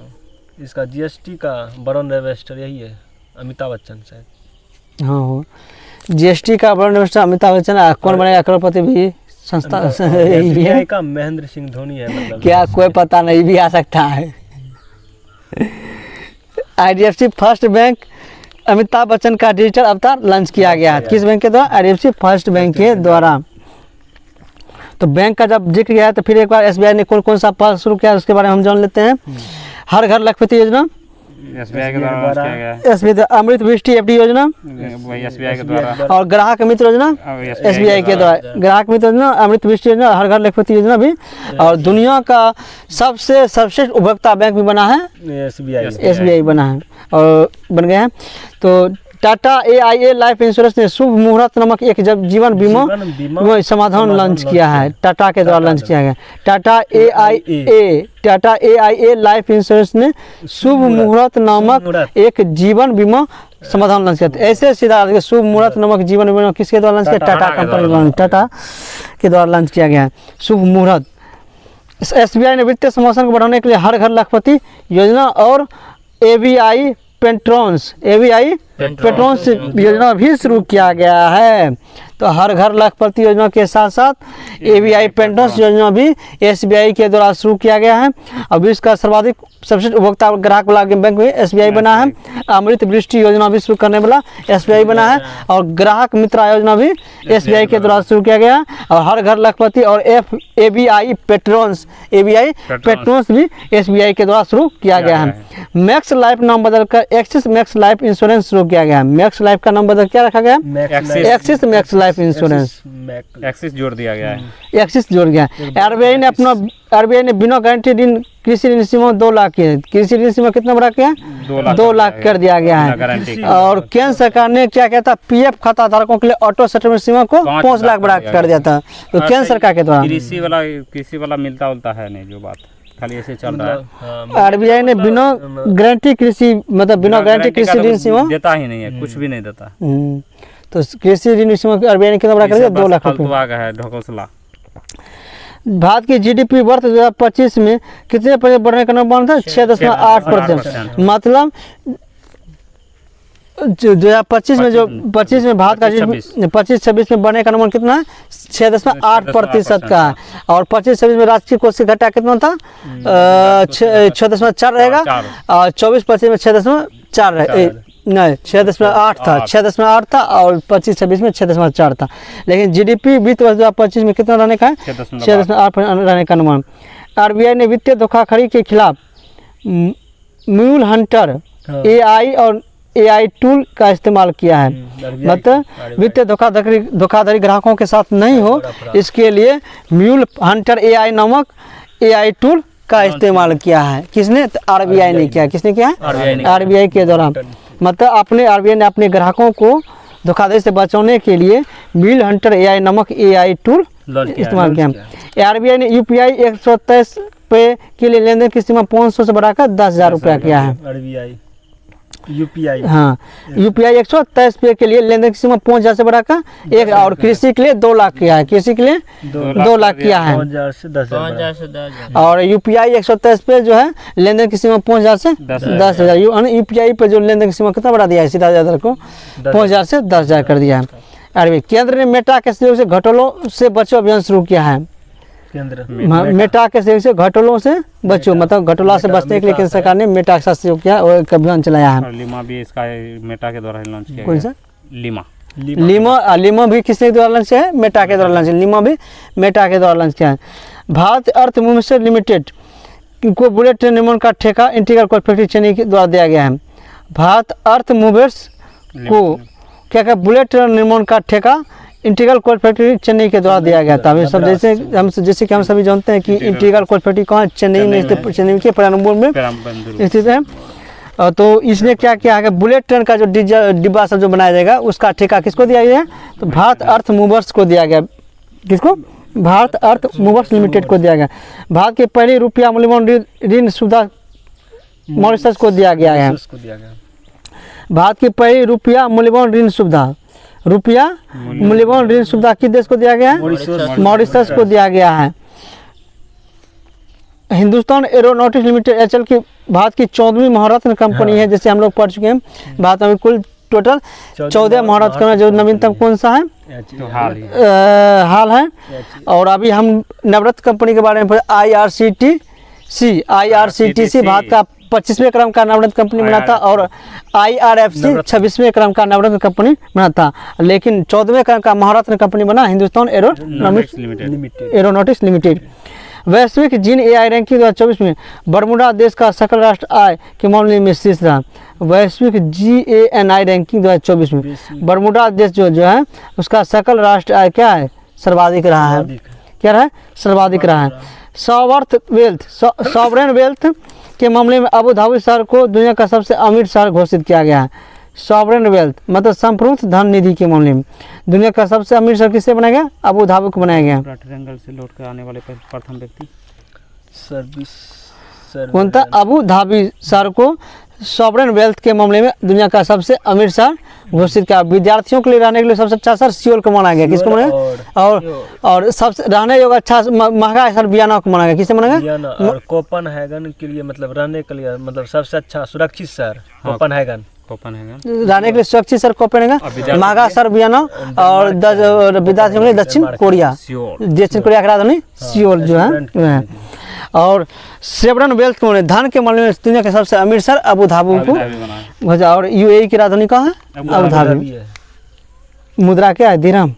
[SPEAKER 3] इसका GST का ब्रांड एम्बेसडर यही है अमिताभ बच्चन शायद।
[SPEAKER 1] हाँ, GST का ब्रांड एम्बेसडर अमिताभ बच्चन। कौन बनेगा करोड़पति भी? संस्था यही है
[SPEAKER 3] का महेंद्र सिंह धोनी है। मतलब
[SPEAKER 1] क्या कोई पता नहीं, भी आ सकता है। IDFC first bank Amitabh Bachchan का डिजिटल अवतार लॉन्च किया गया है। किस बैंक के द्वारा? IDFC फर्स्ट बैंक के द्वारा। तो बैंक का जब जिक्र किया है तो फिर एक बार SBI ने कौन कौन सा पहल शुरू किया उसके बारे में हम जान लेते हैं। हर घर लखपति योजना
[SPEAKER 2] SBI के द्वारा किया गया।
[SPEAKER 1] SBI अमृत वृष्टि FD योजना
[SPEAKER 2] SBI के द्वारा।
[SPEAKER 1] और ग्राहक मित्र योजना SBI के द्वारा। ग्राहक मित्र योजना, अमृत वृष्टि योजना, हर घर लखपति योजना भी। और दुनिया का सबसे सर्वश्रेष्ठ उपभोक्ता बैंक भी बना है, SBI बना है और बन गया है। तो टाटा AIA लाइफ इंश्योरेंस ने शुभ मुहूर्त नामक एक जीवन बीमा
[SPEAKER 3] बीमा
[SPEAKER 1] समाधान लॉन्च किया है, टाटा के द्वारा लॉन्च किया गया। टाटा AIA लाइफ इंश्योरेंस ने शुभ मुहूर्त नामक एक जीवन बीमा समाधान लॉन्च किया। ऐसे सीधा शुभ मुहूर्त नामक जीवन बीमा किसके द्वारा लॉन्च किया? टाटा कंपनी द्वारा, टाटा के द्वारा लॉन्च किया गया है शुभ मुहूर्त। SBI ने वित्तीय समावेशन को बढ़ाने के लिए हर घर लाखपति योजना और ABI पेट्रोन्स योजना भी शुरू किया गया है। तो हर घर लाखपति योजना के साथ साथ ABI पेट्रोन्स योजना भी SBI के द्वारा शुरू किया गया है। अब विश्व का सर्वाधिक सबसे उपभोक्ता ग्राहक वाला बैंक में SBI बना है। अमृत वृष्टि योजना भी शुरू करने वाला SBI बना है और ग्राहक मित्र योजना भी SBI के द्वारा शुरू किया गया है। और हर घर लाखपति और ABI पेट्रोन्स भी SBI के द्वारा शुरू किया गया है। मैक्स लाइफ नाम बदलकर एक्सिस मैक्स लाइफ इंश्योरेंस शुरू किया गया है। मैक्स लाइफ का नाम बदल क्या रखा गया? Axis max life insurance,
[SPEAKER 2] axis जोड़ दिया गया है,
[SPEAKER 1] एक्सिस जोड़ गया। RBI ने बिना गारंटी ऋण कृषि ऋण सीमा 2 लाख की है। कृषि ऋण सीमा कितना बढ़ा किया? 2 लाख कर दिया गया है। और केंद्र सरकार ने क्या कहता, PF खाता धारकों के लिए ऑटो सेटलमेंट सीमा को 5 लाख बढ़ा कर दिया था। तो केंद्र सरकार के द्वारा
[SPEAKER 2] कृषि वाला मिलता उलता है नहीं, जो बात खाली ऐसे चल रहा है।
[SPEAKER 1] RBI ने बिना गारंटी कृषि बिना गारंटी कृषि ऋण सीमा
[SPEAKER 2] देता ही नहीं है, कुछ भी नहीं देता।
[SPEAKER 1] तो कृषि ऋण सीमा RBI ने कितना बढ़ा कर दिया? 2 लाख रुपये।
[SPEAKER 2] ढकोसला।
[SPEAKER 1] भारत की GDP वर्ष 2025 में कितने % बढ़ने का अनुमान था? 6.8%। मतलब 2025 में जो 25 में भारत का 25-26 में बढ़ने का अनुमान कितना है? 6.8% का है। और 25-26 में राष्ट्रीय कोशिश घटा कितना था? 6.4 रहेगा। और 24-25 में 6.4 नहीं 6.8 था, 6.8 था और 25-26 में 6.4 था। लेकिन GDP वित्त वर्ष 2025 में कितना रहने का है? 6.8% रहने का अनुमान। RBI ने वित्तीय धोखाधड़ी के खिलाफ म्यूल हंटर AI और AI टूल का इस्तेमाल किया है। मतलब वित्तीय धोखाधड़ी ग्राहकों के साथ नहीं हो, इसके लिए म्यूल हंटर AI नामक AI टूल का इस्तेमाल किया है। किसने? RBI ने किया। किसने किया? RBI के द्वारा। मतलब RBI ने अपने ग्राहकों को धोखाधड़ी से बचाने के लिए म्यूल हंटर AI नामक AI टूल इस्तेमाल किया। RBI ने UPI 123 पे के लिए लेनदेन की सीमा 500 से बढ़ाकर 10,000 रुपया किया है।
[SPEAKER 3] UPI
[SPEAKER 1] UPI 123 पे के लिए लेनदेन की सीमा 5,000 से बढ़ाकर 1 और कृषि के लिए 2 लाख किया है। कृषि के लिए 2 लाख किया है।
[SPEAKER 3] 5,000 से 10,000
[SPEAKER 1] और UPI 123 पे जो है लेनदेन की सीमा 5,000 से 10,000। UPI पे जो लेनदेन की सीमा कितना बढ़ा दिया है? सीधा ज्यादा को 5,000 से 10,000 कर दिया है। RBI केंद्र ने मेटा के सहयोग से घोटालों से बचो अभियान शुरू किया है। मेटा के सहयोग से घोटालों से बचो, मतलब घोटाला से बचने के लिए केंद्र सरकार ने मेटा के साथ सहयोग किया और एक अभियान चलाया है।
[SPEAKER 2] लीमा भी इसका मेटा के द्वारा लॉन्च किया।
[SPEAKER 1] कौन सा?
[SPEAKER 2] लीमा
[SPEAKER 1] भी किसके द्वारा लॉन्च किया है? मेटा के द्वारा लॉन्च। लीमा भी मेटा के द्वारा लॉन्च किया है। भारत अर्थ मूव्स लिमिटेड को बुलेट ट्रेन निर्माण का ठेका इंटीग्रल कोल फैक्ट्री चेन्नई के द्वारा दिया गया है। भारत अर्थ मूवर्स को क्या बुलेट ट्रेन निर्माण का ठेका इंटीग्रल कोल फैक्ट्री चेन्नई के द्वारा दिया गया था। हम सब जैसे कि हम सभी जानते हैं कि इंटीग्रल कोल फैक्ट्री कहाँ? चेन्नई में स्थित, चेन्नई के पेराम्बलूर में स्थित है। तो इसने क्या किया है? बुलेट ट्रेन का जो डिब्बा सब जो बनाया जाएगा उसका ठेका किसको दिया गया है? तो भारत अर्थ मूवर्स को दिया गया। किसको? भारत अर्थ मूवर्स लिमिटेड को दिया गया। भारत के पहले रुपया मूल्यवान ऋण सुविधा मॉरिशस को दिया गया है। भारत की पहली रुपया मूल्यवान ऋण सुविधा किस देश को दिया गया है? मॉरिशस को दिया गया है। हिंदुस्तान एरोनॉटिक्स लिमिटेड HAL की भारत की 14वीं महारत्न कंपनी है। जैसे हम लोग पढ़ चुके हैं, भारत में कुल टोटल 14 महारत्न कंपनी, जो नवीनतम कौन सा है? हाल है। और अभी हम नवरत्न कंपनी के बारे में पढ़े। IRCTC भारत का 25वें क्रम का नवरत्न कंपनी बना था और IRFC 26वें क्रम का नवरत्न कंपनी बना था। लेकिन 14वें क्रम का महारत्न कंपनी बना हिंदुस्तान एरोनॉटिक्स लिमिटेड। वैश्विक जीन AI रैंकिंग 2024 में बरमूडा देश का सकल राष्ट्र आय के मामले में शीर्ष रहा। वैश्विक GANI रैंकिंग 2024 में बरमूडा देश जो है उसका सकल राष्ट्र आय क्या है? सर्वाधिक रहा है। क्या रहा है? सर्वाधिक रहा है। सॉवरेन वेल्थ के मामले में अबू धाबी शहर को दुनिया का सबसे अमीर शहर घोषित किया गया है। सॉवरेन वेल्थ मतलब संप्रभुत्व धन निधि के मामले में दुनिया का सबसे अमीर शहर किसे बनाया गया? अबू धाबी को बनाया गया।
[SPEAKER 2] ट्रायंगल से लौट कर आने वाले प्रथम व्यक्ति
[SPEAKER 3] सर्विस
[SPEAKER 1] कौन था? अबू धाबी शहर को सॉवरेन वेल्थ के मामले में दुनिया का सबसे अमीर शहर घोषित किया। विद्यार्थियों के लिए रहने के लिए सबसे अच्छा शहर सियोल को माना गया। किसको माना गया? और सबसे रहने योग्य अच्छा महंगा शहर वियना को माना गया। किसे माना गया?
[SPEAKER 3] वियना। और कोपनहेगन के लिए मतलब रहने के लिए मतलब सबसे अच्छा सुरक्षित शहर कोपनहेगन।
[SPEAKER 1] रहने के लिए सुरक्षित शहर कोपेनहेगन, महंगा शहर वियना और विद्यार्थियों के लिए दक्षिण कोरिया। दक्षिण कोरिया की राजधानी सियोल जो है। और सॉवरेन वेल्थ को धन के मामले में दुनिया के सबसे अमीर शहर अबू धाबी को। और यूएई की राजधानी कहाँ है? Abu Dhabi. मुद्रा क्या है? दिरहम।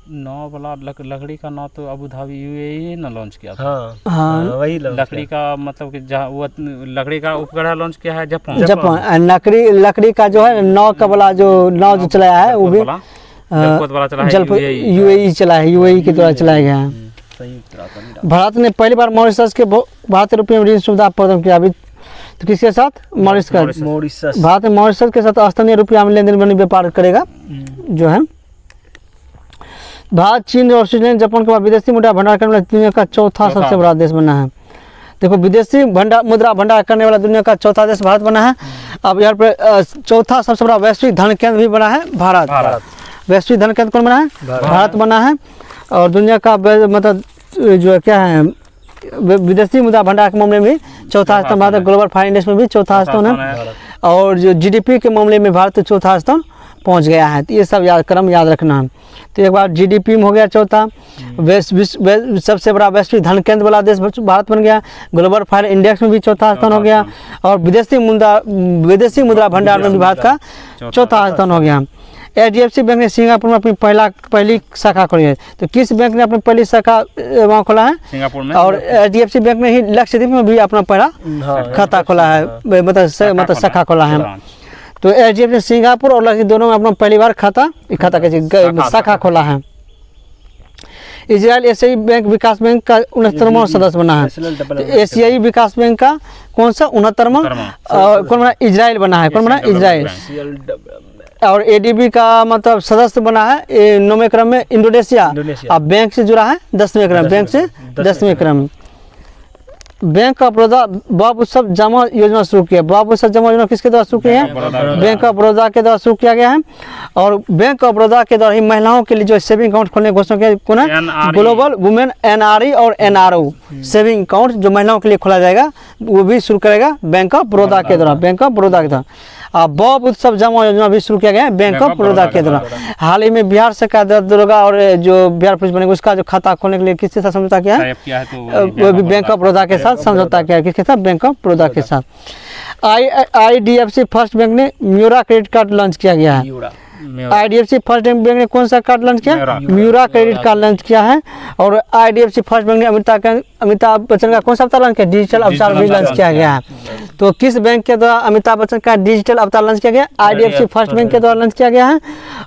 [SPEAKER 2] नौ वाला लकड़ी का नौ तो अबू धाबी यूएई ने लॉन्च किया था।
[SPEAKER 3] हाँ वही
[SPEAKER 2] लकड़ी का मतलब कि जहाँ वो लकड़ी का उपग्रह लॉन्च किया है
[SPEAKER 1] जापान। लकड़ी का जो है नौ का वाला जो नाव जो चलाया है वो भी यूएई चला है। यूएई के द्वारा चलाया गया है। भारत ने पहली बार मॉरिशस के भारतीय रुपये में ऋण सुविधा प्रदान किया। अभी तो किसके साथ? मॉरिशस। भारत में मॉरिशस के साथ स्थानीय रुपया में लेन देन व्यापार करेगा जो है। भारत, चीन और स्विट्जरलैंड, जापान के बाद विदेशी मुद्रा भंडार करने वाला दुनिया का चौथा सबसे बड़ा देश बना है। देखो विदेशी मुद्रा भंडार करने वाला दुनिया का चौथा देश भारत बना है। अब यहाँ पर चौथा सबसे बड़ा वैश्विक धन केंद्र भी बना है भारत। वैश्विक धन केंद्र कौन बना है? भारत बना है। और दुनिया का मतलब जो क्या है विदेशी मुद्रा भंडार के मामले में चौथा स्थान भारत। ग्लोबल फाइनेंस इंडेक्स में भी चौथा स्थान है। और जो जीडीपी के मामले में भारत चौथा स्थान पहुंच गया है। तो ये सब क्रम याद रखना है। तो एक बार जीडीपी में हो गया चौथा। सबसे बड़ा वैश्विक धन केंद्र वाला देश भारत बन गया। ग्लोबल फाइनेंस इंडेक्स में भी चौथा स्थान हो गया। और विदेशी मुद्रा भंडार में भी भारत का चौथा स्थान हो गया। एचडीएफसी बैंक ने सिंगापुर में अपनी पहली शाखा खोली है। तो किस बैंक ने अपनी पहली शाखा वहाँ खोला है?
[SPEAKER 2] सिंगापुर में।
[SPEAKER 1] और एचडीएफसी बैंक ने ही लक्षद्वीप में भी अपना पहला खाता खोला है, मतलब शाखा खोला है। तो एचडीएफसी सिंगापुर और लक्षद्वीप दोनों में अपना पहली बार शाखा खोला है। इजराइल एशियाई बैंक विकास बैंक का 69वां सदस्य बना है। तो एशियाई विकास बैंक का कौन सा 69वां कौन बना? इजराइल बना है। कौन बना? इजराइल। और एडीबी का मतलब सदस्य बना है 9वें क्रम में इंडोनेशिया। अब बैंक से जुड़ा है 10वें क्रम। बैंक से 10वें क्रम। बैंक ऑफ बड़ौदा बाब उत्सव जमा योजना शुरू किया। बाब उत्सव जमा योजना किसके द्वारा शुरू की है? बैंक ऑफ बड़ौदा के द्वारा शुरू किया गया है। और बैंक ऑफ बड़ौदा के द्वारा ही महिलाओं के लिए जो सेविंग अकाउंट खोलने की घोषणा की कौन है? ग्लोबल वुमेन एनआरई और एनआरओ सेविंग अकाउंट जो महिलाओं के लिए खोला जाएगा वो भी शुरू करेगा बैंक ऑफ बड़ौदा के द्वारा। बैंक ऑफ बड़ौदा के द्वारा बॉब उत्सव जमा योजना भी शुरू किया गया है बैंक ऑफ बड़ौदा के द्वारा। हाल ही में बिहार सरकार दरोगा और जो बिहार पुलिस बनेगा उसका जो खाता खोलने के लिए किसके साथ समझौता किया है? वो भी बैंक ऑफ बड़ौदा के साथ समझौता किया है। किसके साथ? बैंक ऑफ बड़ौदा के साथ। आईडीएफसी फर्स्ट बैंक ने म्यूरा क्रेडिट कार्ड लॉन्च किया गया है। आईडीएफसी फर्स्ट बैंक ने कौन सा कार्ड लॉन्च किया? म्यूरा क्रेडिट कार्ड लॉन्च किया है। और आईडीएफसी फर्स्ट बैंक ने अमिताभ बच्चन का कौन सा अवतार लॉन्च किया? डिजिटल अवतार भी लॉन्च किया गया है। तो किस बैंक के द्वारा अमिताभ बच्चन का डिजिटल अवतार लॉन्च किया गया? आईडीएफसी फर्स्ट बैंक के द्वारा लॉन्च किया गया है।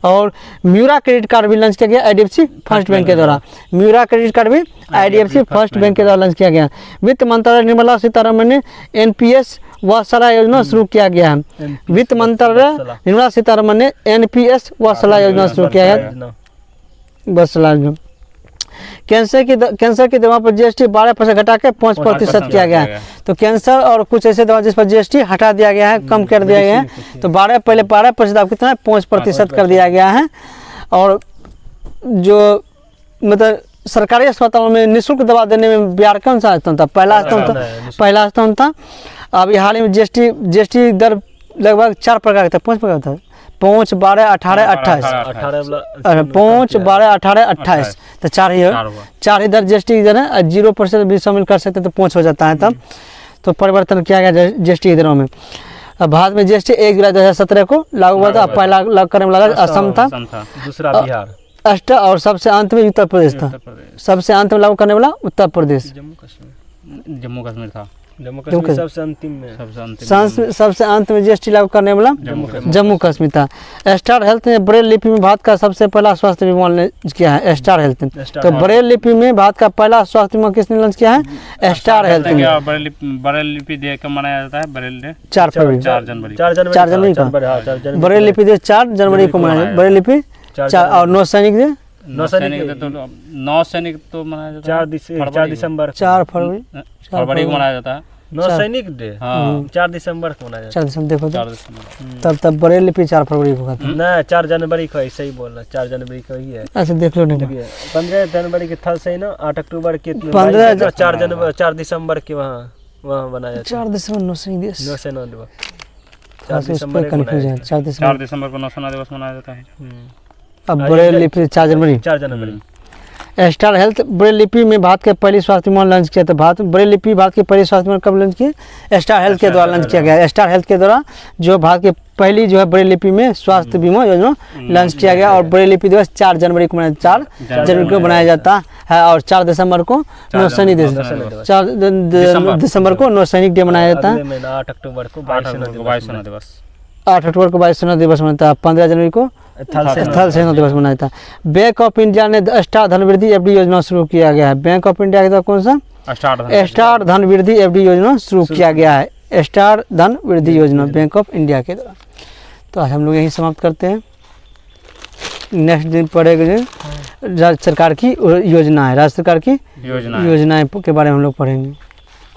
[SPEAKER 1] और म्यूरा क्रेडिट कार्ड भी लॉन्च किया गया आईडीएफसी फर्स्ट बैंक के द्वारा। म्यूरा क्रेडिट कार्ड भी आईडीएफसी फर्स्ट बैंक के द्वारा लॉन्च किया गया। वित्त मंत्रालय निर्मला सीतारमण ने एनपीएस वत्सला योजना शुरू किया गया है। वित्त मंत्रालय निर्मला सीतारमण ने एनपीएस वत्सला योजना शुरू किया है। वत्सला कैंसर की दवा पर जीएसटी 12% घटा के 5% किया गया है। तो कैंसर और कुछ ऐसे दवा जिस पर जीएसटी हटा दिया गया है, कम कर दिया गया है। तो 12% अब कितना है? 5% कर दिया गया है। और जो मतलब सरकारी अस्पतालों में निःशुल्क दवा देने में बिहार कौन सा स्थान था? पहला स्थान था। अभी हाल ही में जीएसटी दर लगभग 4 प्रकार का था। 5 प्रकार था। 5, 12, 18, 28। 5, 12, 18, 28 तो 4 ही दर जीएसटी दर है। 0% भी शामिल कर सकते तो 5 हो जाता है। तब तो परिवर्तन किया गया जीएसटी दरों में। अब भारत में जीएसटी 1 जुलाई 2017 को लागू हुआ था। पहला लागू करने वाला असम था,
[SPEAKER 3] दूसरा बिहार,
[SPEAKER 1] और सबसे अंत में उत्तर प्रदेश था। सबसे अंत में लागू करने वाला उत्तर प्रदेश,
[SPEAKER 2] जम्मू कश्मीर था।
[SPEAKER 3] जम्मू
[SPEAKER 1] जम्मू
[SPEAKER 3] कश्मीर सबसे अंतिम में।
[SPEAKER 2] सबसे अंतिम
[SPEAKER 1] सबसे अंत में जीएसटी लागू करने वाला जम्मू कश्मीर था। स्टार हेल्थ ने ब्रेल लिपि में भारत का सबसे पहला स्वास्थ्य बीमा लॉन्च किया है, स्टार हेल्थ ने। तो ब्रेल लिपि में भारत का पहला स्वास्थ्य बीमा किसने लॉन्च किया है? स्टार हेल्थ ने।
[SPEAKER 2] बरेल लिपि डे कब मनाया जाता है? बरेल डे
[SPEAKER 1] 4 फरवरी
[SPEAKER 2] 4 जनवरी
[SPEAKER 3] 4 जनवरी
[SPEAKER 1] 4 जनवरी का बरेल लिपि दे 4 जनवरी को मनाया, बरेल लिपि 4 और नौसैनिक दे
[SPEAKER 2] 9 सैनिक तो मनाया जाता है
[SPEAKER 3] 4 दिसंबर
[SPEAKER 1] 4 फरवरी
[SPEAKER 2] फरवरी को मनाया जाता है।
[SPEAKER 3] 9 सैनिक डे
[SPEAKER 2] हाँ
[SPEAKER 3] 4 दिसंबर को मनाया जाता
[SPEAKER 1] 4 दिसंबर देखो तो।
[SPEAKER 2] 4 दिसंबर
[SPEAKER 1] तब बरेल लिपि 4 फरवरी को था।
[SPEAKER 3] है। नहीं 4 जनवरी को ऐसे ही बोल रहा, 4 जनवरी को ही है।
[SPEAKER 1] अच्छा देख लो नहीं,
[SPEAKER 3] देखिए 15 जनवरी के थल से ही ना 8 अक्टूबर के
[SPEAKER 1] 15
[SPEAKER 3] 4 दिसंबर के वहाँ बनाया जाता
[SPEAKER 1] 4 दिसंबर नौसैनिक दिवस।
[SPEAKER 3] है। 9 सेना दिवस 4
[SPEAKER 1] खास उस
[SPEAKER 3] दिसंबर
[SPEAKER 1] पर
[SPEAKER 3] को
[SPEAKER 1] कंफ्यूज है।
[SPEAKER 3] मनाया
[SPEAKER 1] 4 दिसंबर
[SPEAKER 2] 4 दिसंबर को नौसेना दिवस मनाया जाता है।
[SPEAKER 1] अब ब्रेल लिपि 4 जनवरी।
[SPEAKER 3] 4 जनवरी
[SPEAKER 1] स्टार हेल्थ ब्रेल लिपि में भारत के पहली स्वास्थ्य बीमा लॉन्च किया था। भारत ब्रेल लिपि भारत की पहली स्वास्थ्य बीमा कब लॉन्च किया? स्टार हेल्थ के द्वारा लॉन्च किया गया। स्टार हेल्थ के द्वारा जो भारत की पहली जो है ब्रेल लिपि में स्वास्थ्य बीमा योजना लॉन्च किया गया। और ब्रेल लिपि दिवस 4 जनवरी को मनाया 4 जनवरी को मनाया जाता है। और 4 दिसंबर को नौसैनिक दिवस, 4 दिसंबर को नौसैनिक डे मनाया जाता है।
[SPEAKER 3] अगले महीना 8 अक्टूबर को वायुसेना
[SPEAKER 2] वायुसेना दिवस
[SPEAKER 1] 8 अक्टूबर को वायुसेना दिवस मनाता है। 15 जनवरी को थल सेना दिवस मनाया जाता है। बैंक ऑफ इंडिया ने स्टार धन वृद्धि एफडी योजना शुरू किया गया है। बैंक ऑफ इंडिया के द्वारा कौन सा? स्टार धन वृद्धि एफडी योजना शुरू किया गया है। स्टार धन वृद्धि योजना बैंक ऑफ इंडिया के द्वारा। तो आज हम लोग यहीं समाप्त करते हैं। नेक्स्ट दिन पढ़ेंगे राज्य सरकार की योजना है, राज्य सरकार की योजनाएं के बारे में हम लोग पढ़ेंगे।